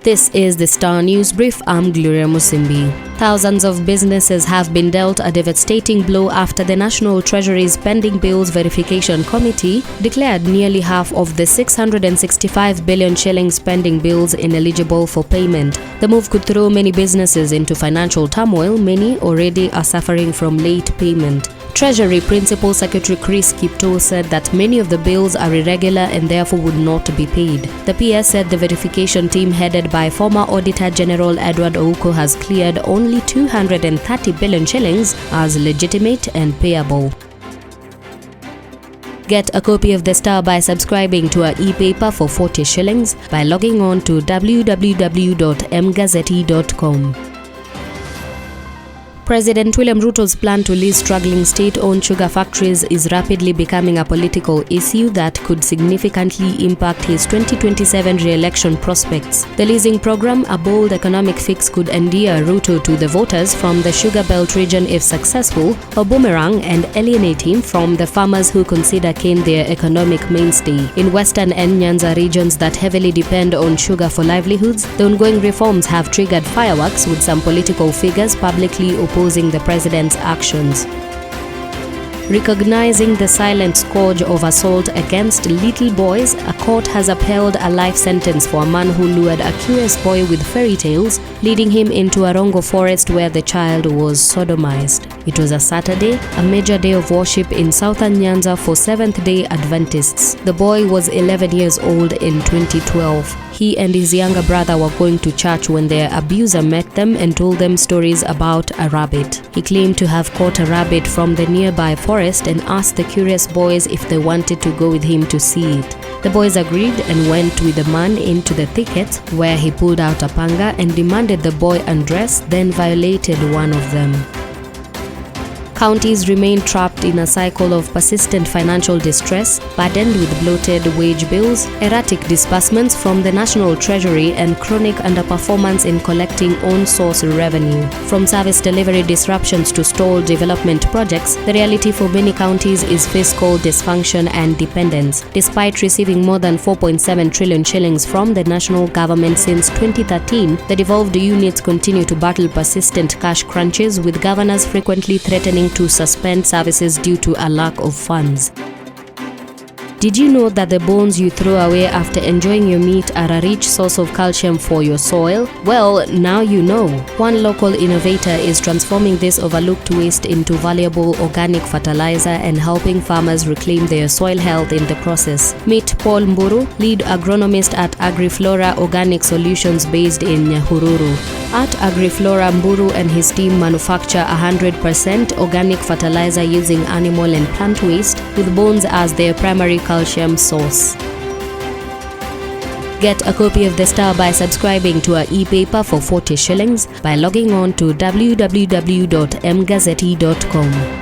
This is the Star News Brief. I'm Gloria Musimbi. Thousands of businesses have been dealt a devastating blow after the National Treasury's Pending Bills Verification Committee declared nearly half of the 665 billion shillings pending bills ineligible for payment. The move could throw many businesses into financial turmoil. Many already are suffering from late payment. Treasury Principal Secretary Chris Kipto said that many of the bills are irregular and therefore would not be paid. The PS said the verification team headed by former Auditor General Edward Ouko has cleared only 230 billion shillings as legitimate and payable. Get a copy of The Star by subscribing to our e-paper for 40 shillings by logging on to www.mgazzetti.com. President William Ruto's plan to lease struggling state-owned sugar factories is rapidly becoming a political issue that could significantly impact his 2027 re-election prospects. The leasing program, a bold economic fix, could endear Ruto to the voters from the Sugar Belt region if successful, or boomerang and alienate him from the farmers who consider cane their economic mainstay. In Western and Nyanza regions that heavily depend on sugar for livelihoods, the ongoing reforms have triggered fireworks, with some political figures publicly opposing the president's actions. Recognizing the silent scourge of assault against little boys, a court has upheld a life sentence for a man who lured a curious boy with fairy tales, leading him into a Rongo forest where the child was sodomized. It was a Saturday, a major day of worship in southern Nyanza for Seventh-day Adventists. The boy was 11 years old in 2012. He and his younger brother were going to church when their abuser met them and told them stories about a rabbit. He claimed to have caught a rabbit from the nearby forest and asked the curious boys if they wanted to go with him to see it. The boys agreed and went with the man into the thicket, where he pulled out a panga and demanded the boy undress, then violated one of them. Counties remain trapped in a cycle of persistent financial distress, burdened with bloated wage bills, erratic disbursements from the National Treasury, and chronic underperformance in collecting own-source revenue. From service delivery disruptions to stalled development projects, the reality for many counties is fiscal dysfunction and dependence. Despite receiving more than 4.7 trillion shillings from the national government since 2013, the devolved units continue to battle persistent cash crunches, with governors frequently threatening to suspend services due to a lack of funds. Did you know that the bones you throw away after enjoying your meat are a rich source of calcium for your soil? Well, now you know. One local innovator is transforming this overlooked waste into valuable organic fertilizer and helping farmers reclaim their soil health in the process. Meet Paul Mburu, lead agronomist at AgriFlora Organic Solutions based in Nyahururu. At AgriFlora, Mburu and his team manufacture 100% organic fertilizer using animal and plant waste, with bones as their primary calcium source. Get a copy of The Star by subscribing to our e-paper for 40 shillings by logging on to www.mgazzetti.com.